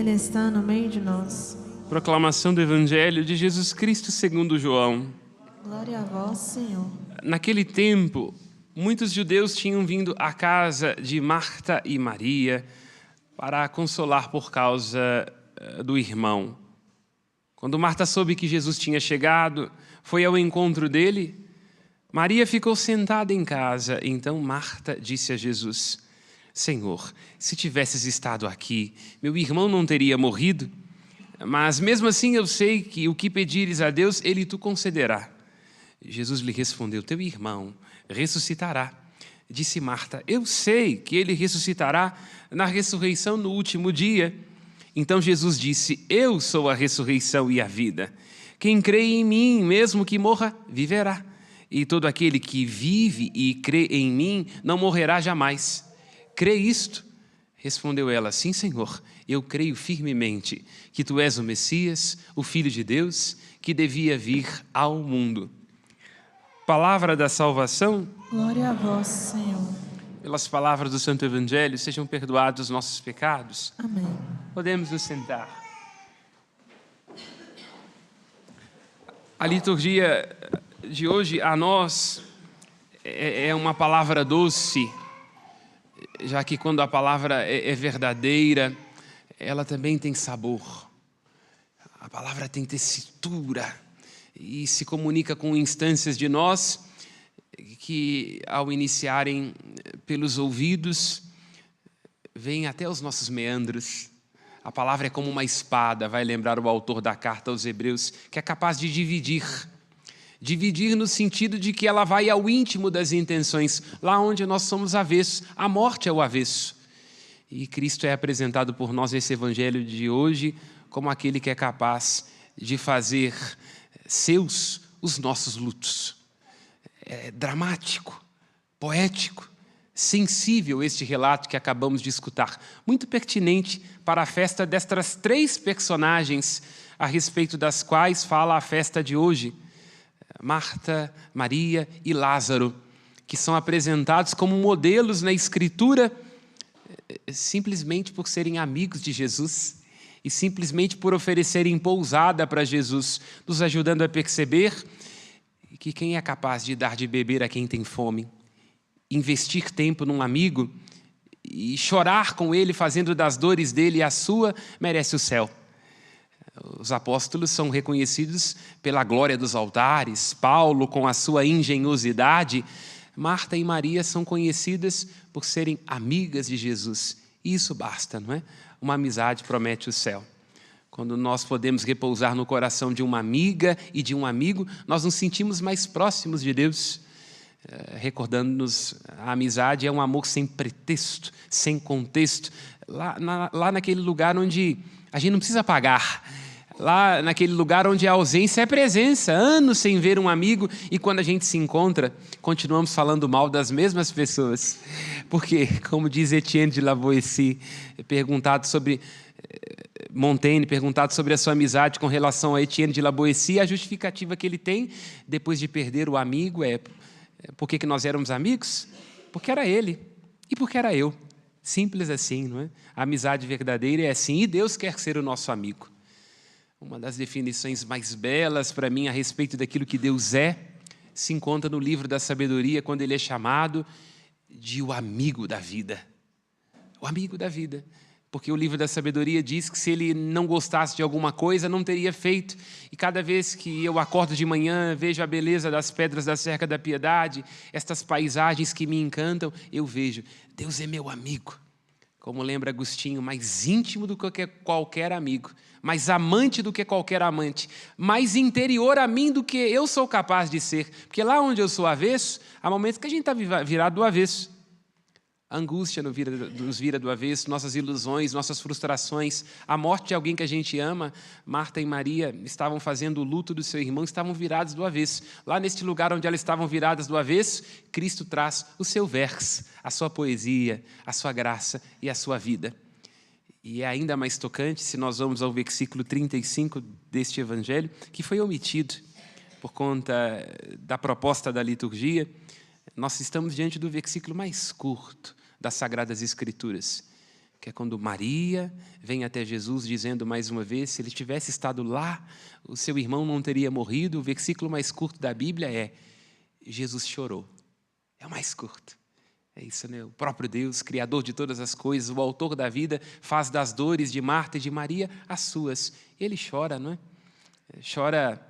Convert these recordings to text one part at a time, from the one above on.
Ele está no meio de nós. Proclamação do Evangelho de Jesus Cristo segundo João. Glória a vós, Senhor. Naquele tempo, muitos judeus tinham vindo à casa de Marta e Maria para a consolar por causa do irmão. Quando Marta soube que Jesus tinha chegado, foi ao encontro dele. Maria ficou sentada em casa. Então Marta disse a Jesus: Senhor, se tivesses estado aqui, meu irmão não teria morrido. Mas mesmo assim eu sei que o que pedires a Deus, Ele te concederá. Jesus lhe respondeu: teu irmão ressuscitará. Disse Marta: eu sei que ele ressuscitará na ressurreição no último dia. Então Jesus disse: eu sou a ressurreição e a vida. Quem crê em mim, mesmo que morra, viverá. E todo aquele que vive e crê em mim não morrerá jamais. Crê isto? Respondeu ela: sim, Senhor, eu creio firmemente que tu és o Messias, o Filho de Deus, que devia vir ao mundo. Palavra da salvação. Glória a vós, Senhor. Pelas palavras do Santo Evangelho, sejam perdoados os nossos pecados. Amém. Podemos nos sentar. A liturgia de hoje a nós é uma palavra doce, já que quando a palavra é verdadeira, ela também tem sabor. A palavra tem tessitura e se comunica com instâncias de nós que, ao iniciarem pelos ouvidos, vêm até os nossos meandros. A palavra é como uma espada, vai lembrar o autor da carta aos Hebreus, que é capaz de dividir. Dividir no sentido de que ela vai ao íntimo das intenções, lá onde nós somos avessos. A morte é o avesso. E Cristo é apresentado por nós nesse evangelho de hoje como aquele que é capaz de fazer seus os nossos lutos. É dramático, poético, sensível este relato que acabamos de escutar. Muito pertinente para a festa destas três personagens a respeito das quais fala a festa de hoje. Marta, Maria e Lázaro, que são apresentados como modelos na Escritura simplesmente por serem amigos de Jesus e simplesmente por oferecerem pousada para Jesus, nos ajudando a perceber que quem é capaz de dar de beber a quem tem fome, investir tempo num amigo e chorar com ele, fazendo das dores dele a sua, merece o céu. Os apóstolos são reconhecidos pela glória dos altares, Paulo com a sua engenhosidade, Marta e Maria são conhecidas por serem amigas de Jesus. E isso basta, não é? Uma amizade promete o céu. Quando nós podemos repousar no coração de uma amiga e de um amigo, nós nos sentimos mais próximos de Deus. Recordando-nos, a amizade é um amor sem pretexto, sem contexto. Lá naquele lugar onde a gente não precisa pagar. Lá naquele lugar onde a ausência é presença, anos sem ver um amigo, e quando a gente se encontra, continuamos falando mal das mesmas pessoas. Porque, como diz Etienne de La Boétie, perguntado sobre Montaigne, perguntado sobre a sua amizade com relação a Etienne de La Boétie, a justificativa que ele tem, depois de perder o amigo, é por que nós éramos amigos? Porque era ele e porque era eu. Simples assim, não é? A amizade verdadeira é assim, e Deus quer ser o nosso amigo. Uma das definições mais belas para mim a respeito daquilo que Deus é, se encontra no livro da sabedoria, quando ele é chamado de o amigo da vida. O amigo da vida. Porque o livro da sabedoria diz que se ele não gostasse de alguma coisa, não teria feito. E cada vez que eu acordo de manhã, vejo a beleza das pedras da cerca da piedade, estas paisagens que me encantam, eu vejo, Deus é meu amigo. Como lembra Agostinho, mais íntimo do que qualquer amigo, mais amante do que qualquer amante, mais interior a mim do que eu sou capaz de ser. Porque lá onde eu sou avesso, há momentos que a gente está virado do avesso. A angústia nos vira do avesso, nossas ilusões, nossas frustrações, a morte de alguém que a gente ama. Marta e Maria estavam fazendo o luto do seu irmão, estavam virados do avesso. Lá neste lugar onde elas estavam viradas do avesso, Cristo traz o seu verso, a sua poesia, a sua graça e a sua vida. E é ainda mais tocante se nós vamos ao versículo 35 deste evangelho, que foi omitido por conta da proposta da liturgia. Nós estamos diante do versículo mais curto das Sagradas Escrituras, que é quando Maria vem até Jesus dizendo mais uma vez, se ele tivesse estado lá, o seu irmão não teria morrido. O versículo mais curto da Bíblia é: Jesus chorou. É o mais curto. É isso, né? O próprio Deus, Criador de todas as coisas, o autor da vida, faz das dores de Marta e de Maria as suas. Ele chora, não é? Chora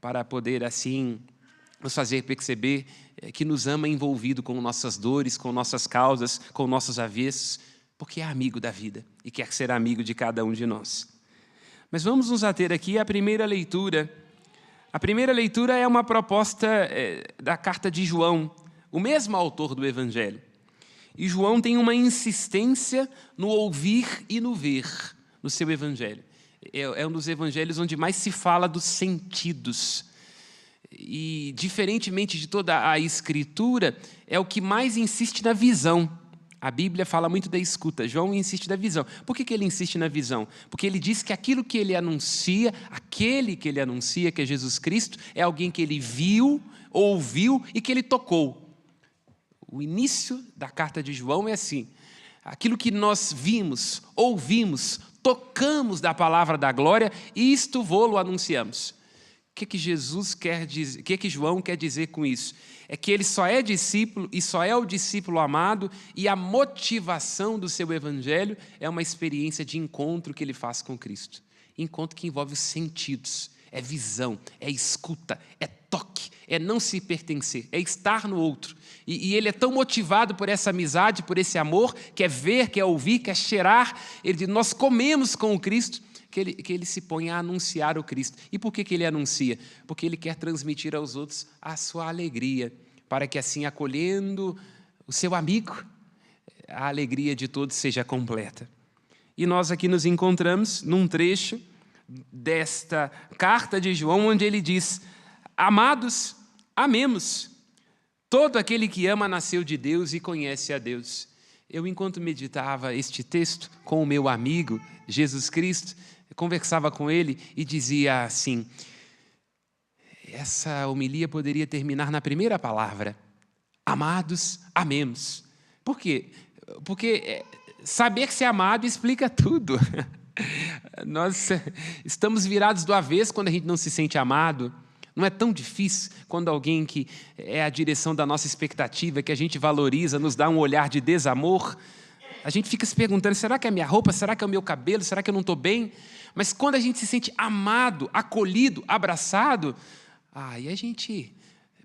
para poder, assim, nos fazer perceber que nos ama envolvido com nossas dores, com nossas causas, com nossos avessos, porque é amigo da vida e quer ser amigo de cada um de nós. Mas vamos nos ater aqui à primeira leitura. A primeira leitura é uma proposta da carta de João, o mesmo autor do Evangelho. E João tem uma insistência no ouvir e no ver no seu Evangelho. É um dos evangelhos onde mais se fala dos sentidos. E, diferentemente de toda a Escritura, é o que mais insiste na visão. A Bíblia fala muito da escuta, João insiste na visão. Por que ele insiste na visão? Porque ele diz que aquilo que ele anuncia, aquele que ele anuncia, que é Jesus Cristo, é alguém que ele viu, ouviu e que ele tocou. O início da carta de João é assim: aquilo que nós vimos, ouvimos, tocamos da palavra da glória, isto vô-lo anunciamos. O que Jesus quer dizer? O que João quer dizer com isso? É que ele só é discípulo e só é o discípulo amado, e a motivação do seu evangelho é uma experiência de encontro que ele faz com Cristo. Encontro que envolve os sentidos, é visão, é escuta, é toque, é não se pertencer, é estar no outro. E ele é tão motivado por essa amizade, por esse amor, quer ver, quer ouvir, quer cheirar. Ele diz: nós comemos com o Cristo, que ele se põe a anunciar o Cristo. E por que ele anuncia? Porque ele quer transmitir aos outros a sua alegria, para que assim, acolhendo o seu amigo, a alegria de todos seja completa. E nós aqui nos encontramos num trecho desta carta de João, onde ele diz: amados, amemos. Todo aquele que ama nasceu de Deus e conhece a Deus. Eu, enquanto meditava este texto com o meu amigo, Jesus Cristo, conversava com ele e dizia assim: essa homilia poderia terminar na primeira palavra: amados, amemos. Por quê? Porque saber ser amado explica tudo. Nós estamos virados do avesso quando a gente não se sente amado. Não é tão difícil quando alguém que é a direção da nossa expectativa, que a gente valoriza, nos dá um olhar de desamor. A gente fica se perguntando: será que é a minha roupa? Será que é o meu cabelo? Será que eu não estou bem? Mas quando a gente se sente amado, acolhido, abraçado, aí a gente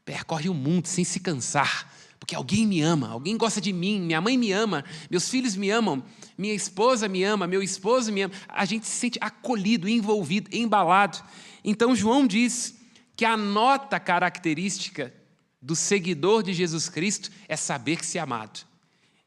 percorre o mundo sem se cansar, porque alguém me ama, alguém gosta de mim, minha mãe me ama, meus filhos me amam, minha esposa me ama, meu esposo me ama. A gente se sente acolhido, envolvido, embalado. Então João diz que a nota característica do seguidor de Jesus Cristo é saber-se amado.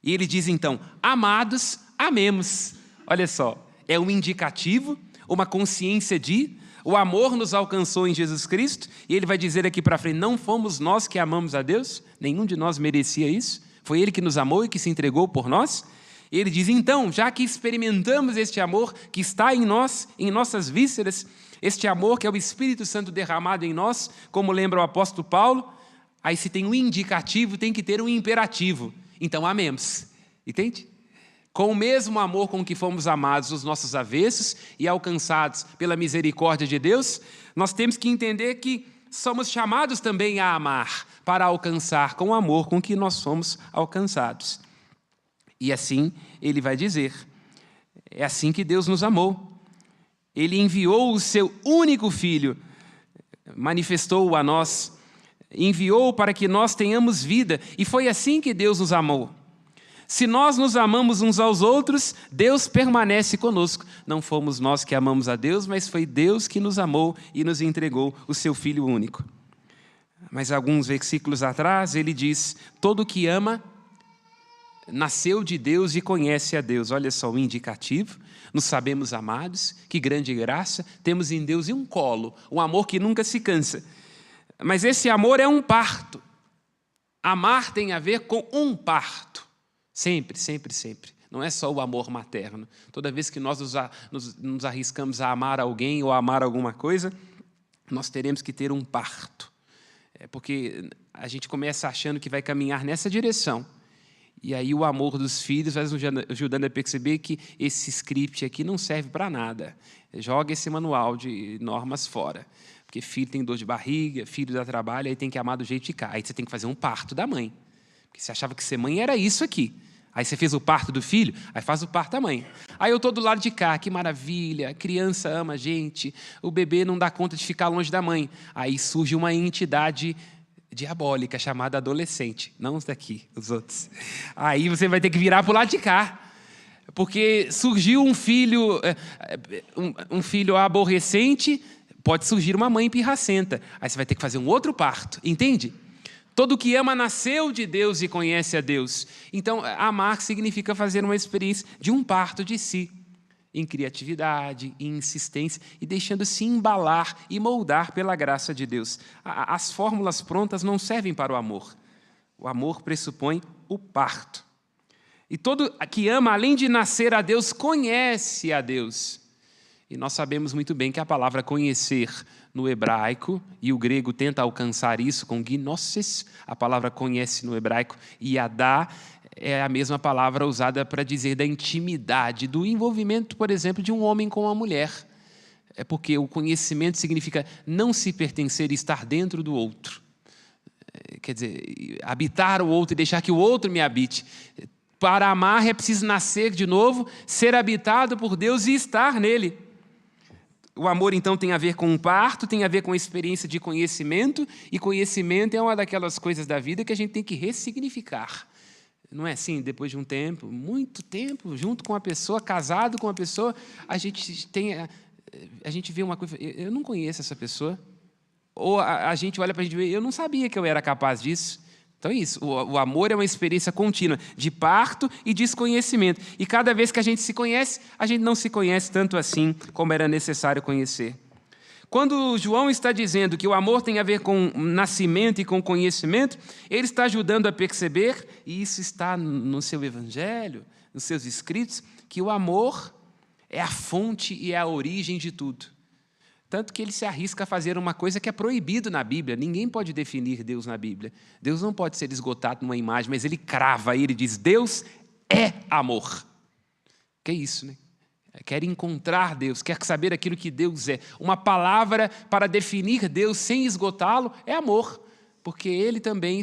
E ele diz então: amados, amemos. Olha só, é um indicativo, uma consciência de o amor nos alcançou em Jesus Cristo, e ele vai dizer aqui para frente: não fomos nós que amamos a Deus, nenhum de nós merecia isso, foi Ele que nos amou e que se entregou por nós. E ele diz: então, já que experimentamos este amor que está em nós, em nossas vísceras, este amor que é o Espírito Santo derramado em nós, como lembra o apóstolo Paulo, aí se tem um indicativo, tem que ter um imperativo. Então, amemos. Entende? Com o mesmo amor com que fomos amados os nossos avessos e alcançados pela misericórdia de Deus, nós temos que entender que somos chamados também a amar, para alcançar com o amor com que nós somos alcançados. E assim ele vai dizer: é assim que Deus nos amou. Ele enviou o seu único Filho, manifestou-o a nós, enviou para que nós tenhamos vida, e foi assim que Deus nos amou. Se nós nos amamos uns aos outros, Deus permanece conosco. Não fomos nós que amamos a Deus, mas foi Deus que nos amou e nos entregou o seu Filho único. Mas alguns versículos atrás ele diz: todo que ama nasceu de Deus e conhece a Deus. Olha só o indicativo: nos sabemos amados, que grande graça, temos em Deus e um colo, um amor que nunca se cansa. Mas esse amor é um parto. Amar tem a ver com um parto. Sempre, sempre, sempre. Não é só o amor materno. Toda vez que nós nos arriscamos a amar alguém ou a amar alguma coisa, nós teremos que ter um parto. Porque a gente começa achando que vai caminhar nessa direção. E aí o amor dos filhos vai ajudando a perceber que esse script aqui não serve para nada. Joga esse manual de normas fora. Porque filho tem dor de barriga, filho dá trabalho, aí tem que amar do jeito de cá. Aí você tem que fazer um parto da mãe. Porque você achava que ser mãe era isso aqui. Aí você fez o parto do filho, aí faz o parto da mãe. Aí eu estou do lado de cá, que maravilha, a criança ama a gente, o bebê não dá conta de ficar longe da mãe. Aí surge uma entidade diabólica chamada adolescente. Não os daqui, os outros. Aí você vai ter que virar para o lado de cá. Porque surgiu um filho aborrecente, pode surgir uma mãe pirracenta. Aí você vai ter que fazer um outro parto, entende? Todo que ama nasceu de Deus e conhece a Deus. Então, amar significa fazer uma experiência de um parto de si, em criatividade, em insistência, e deixando-se embalar e moldar pela graça de Deus. As fórmulas prontas não servem para o amor. O amor pressupõe o parto. E todo que ama, além de nascer a Deus, conhece a Deus. E nós sabemos muito bem que a palavra conhecer no hebraico, e o grego tenta alcançar isso com gnosis, a palavra conhece no hebraico, e yadá é a mesma palavra usada para dizer da intimidade, do envolvimento, por exemplo, de um homem com uma mulher. É porque o conhecimento significa não se pertencer e estar dentro do outro. Quer dizer, habitar o outro e deixar que o outro me habite. Para amar é preciso nascer de novo, ser habitado por Deus e estar nele. O amor, então, tem a ver com um parto, tem a ver com a experiência de conhecimento, e conhecimento é uma daquelas coisas da vida que a gente tem que ressignificar. Não é assim, depois de um tempo, muito tempo, junto com a pessoa, casado com a pessoa, a gente vê uma coisa, eu não conheço essa pessoa, ou a gente olha para a gente e vê, eu não sabia que eu era capaz disso. Então é isso, o amor é uma experiência contínua de parto e desconhecimento. E cada vez que a gente se conhece, a gente não se conhece tanto assim como era necessário conhecer. Quando João está dizendo que o amor tem a ver com nascimento e com conhecimento, ele está ajudando a perceber, e isso está no seu evangelho, nos seus escritos, que o amor é a fonte e é a origem de tudo. Tanto que ele se arrisca a fazer uma coisa que é proibido na Bíblia. Ninguém pode definir Deus na Bíblia. Deus não pode ser esgotado numa imagem, mas ele crava, ele diz, Deus é amor. Que é isso, né? Quer encontrar Deus, quer saber aquilo que Deus é. Uma palavra para definir Deus sem esgotá-lo é amor, porque ele também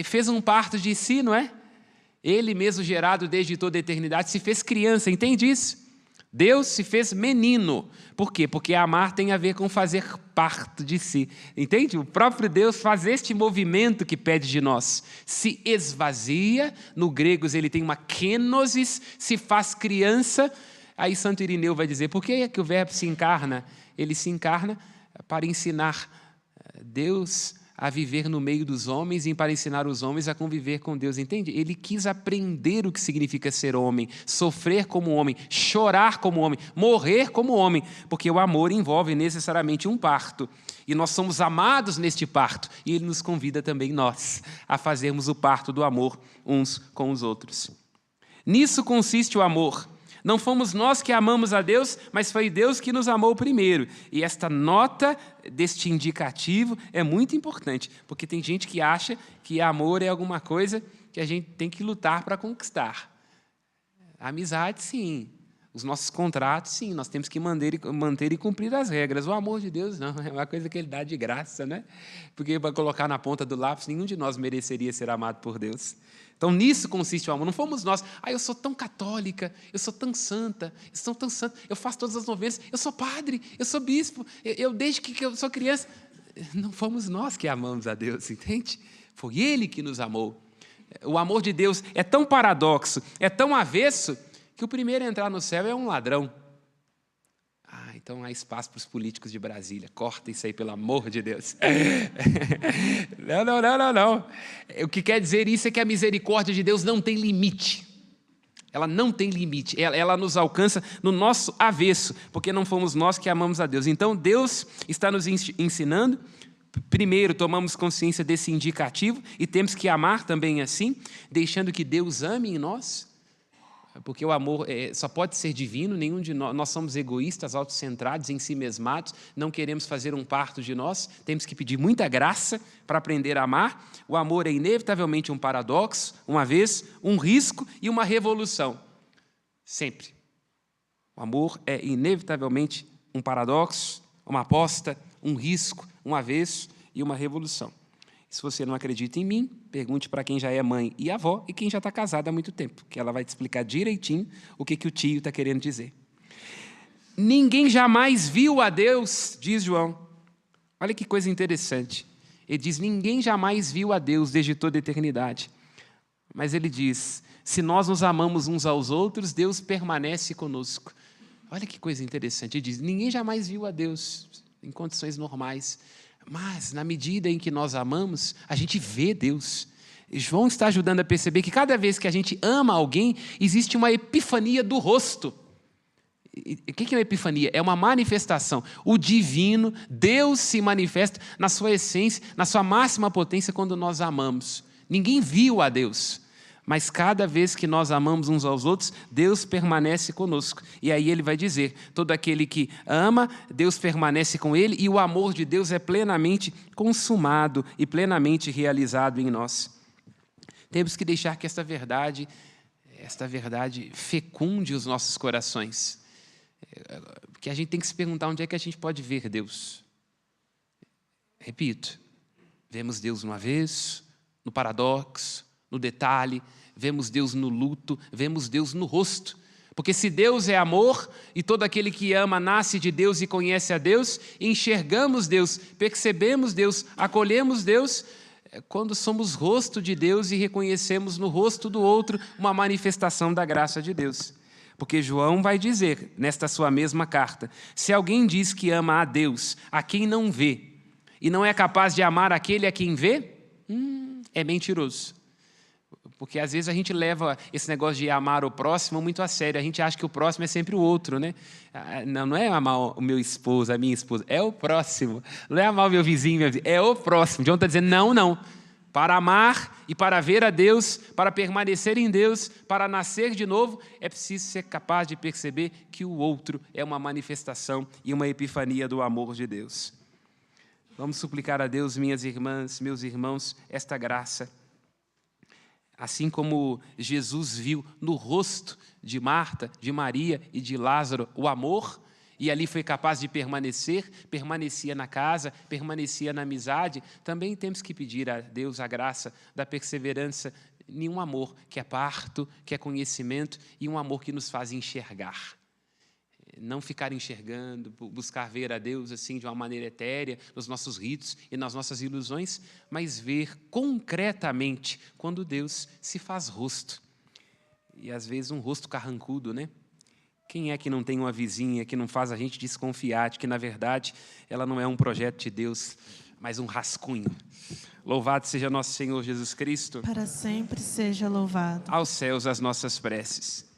fez um parto de si, não é? Ele mesmo gerado desde toda a eternidade, se fez criança, entende isso? Deus se fez menino. Por quê? Porque amar tem a ver com fazer parto de si. Entende? O próprio Deus faz este movimento que pede de nós. Se esvazia, no grego ele tem uma kenosis, se faz criança. Aí Santo Irineu vai dizer, por que é que o verbo se encarna? Ele se encarna para ensinar Deus a viver no meio dos homens e para ensinar os homens a conviver com Deus, entende? Ele quis aprender o que significa ser homem, sofrer como homem, chorar como homem, morrer como homem, porque o amor envolve necessariamente um parto. E nós somos amados neste parto, e ele nos convida também, nós, a fazermos o parto do amor uns com os outros. Nisso consiste o amor. Não fomos nós que amamos a Deus, mas foi Deus que nos amou primeiro. E esta nota deste indicativo é muito importante, porque tem gente que acha que amor é alguma coisa que a gente tem que lutar para conquistar. A amizade, sim. Os nossos contratos, sim. Nós temos que manter e cumprir as regras. O amor de Deus, não. É uma coisa que Ele dá de graça, né? Porque para colocar na ponta do lápis, nenhum de nós mereceria ser amado por Deus. Então, nisso consiste o amor. Não fomos nós. Eu sou tão católica, eu sou tão santa, eu faço todas as novenas, eu sou padre, eu sou bispo, eu desde que eu sou criança. Não fomos nós que amamos a Deus, entende? Foi Ele que nos amou. O amor de Deus é tão paradoxo, é tão avesso, que o primeiro a entrar no céu é um ladrão. Então há espaço para os políticos de Brasília. Corta isso aí, pelo amor de Deus. Não. O que quer dizer isso é que a misericórdia de Deus não tem limite. Ela não tem limite. Ela nos alcança no nosso avesso, porque não fomos nós que amamos a Deus. Então Deus está nos ensinando. Primeiro, tomamos consciência desse indicativo e temos que amar também assim, deixando que Deus ame em nós. Porque o amor só pode ser divino, nenhum de nós somos egoístas, autocentrados, ensimesmados, não queremos fazer um parto de nós, temos que pedir muita graça para aprender a amar. O amor é inevitavelmente um paradoxo, uma vez, um risco e uma revolução. Sempre. O amor é inevitavelmente um paradoxo, uma aposta, um risco, um avesso e uma revolução. Se você não acredita em mim, pergunte para quem já é mãe e avó e quem já está casado há muito tempo, que ela vai te explicar direitinho o que o tio está querendo dizer. Ninguém jamais viu a Deus, diz João. Olha que coisa interessante. Ele diz, ninguém jamais viu a Deus desde toda a eternidade. Mas ele diz, se nós nos amamos uns aos outros, Deus permanece conosco. Olha que coisa interessante. Ele diz, ninguém jamais viu a Deus em condições normais. Mas, na medida em que nós amamos, a gente vê Deus. João está ajudando a perceber que cada vez que a gente ama alguém, existe uma epifania do rosto. O que é uma epifania? É uma manifestação. O divino, Deus se manifesta na sua essência, na sua máxima potência quando nós amamos. Ninguém viu a Deus. Mas cada vez que nós amamos uns aos outros, Deus permanece conosco. E aí ele vai dizer, todo aquele que ama, Deus permanece com ele e o amor de Deus é plenamente consumado e plenamente realizado em nós. Temos que deixar que esta verdade fecunde os nossos corações. Porque a gente tem que se perguntar onde é que a gente pode ver Deus. Repito, vemos Deus no avesso, no paradoxo, no detalhe, vemos Deus no luto, vemos Deus no rosto. Porque se Deus é amor, e todo aquele que ama nasce de Deus e conhece a Deus, enxergamos Deus, percebemos Deus, acolhemos Deus, quando somos rosto de Deus e reconhecemos no rosto do outro uma manifestação da graça de Deus. Porque João vai dizer, nesta sua mesma carta, se alguém diz que ama a Deus, a quem não vê, e não é capaz de amar aquele a quem vê, é mentiroso. Porque às vezes a gente leva esse negócio de amar o próximo muito a sério. A gente acha que o próximo é sempre o outro, né? Não é amar o meu esposo, a minha esposa, é o próximo. Não é amar o meu vizinho, é o próximo. João está dizendo, não. Para amar e para ver a Deus, para permanecer em Deus, para nascer de novo, é preciso ser capaz de perceber que o outro é uma manifestação e uma epifania do amor de Deus. Vamos suplicar a Deus, minhas irmãs, meus irmãos, esta graça. Assim como Jesus viu no rosto de Marta, de Maria e de Lázaro o amor, e ali foi capaz de permanecer, permanecia na casa, permanecia na amizade, também temos que pedir a Deus a graça da perseverança em um amor que é parto, que é conhecimento e um amor que nos faz enxergar. Não ficar enxergando, buscar ver a Deus assim de uma maneira etérea, nos nossos ritos e nas nossas ilusões, mas ver concretamente quando Deus se faz rosto. E às vezes um rosto carrancudo, né? Quem é que não tem uma vizinha que não faz a gente desconfiar de que, na verdade, ela não é um projeto de Deus, mas um rascunho? Louvado seja nosso Senhor Jesus Cristo. Para sempre seja louvado. Aos céus as nossas preces.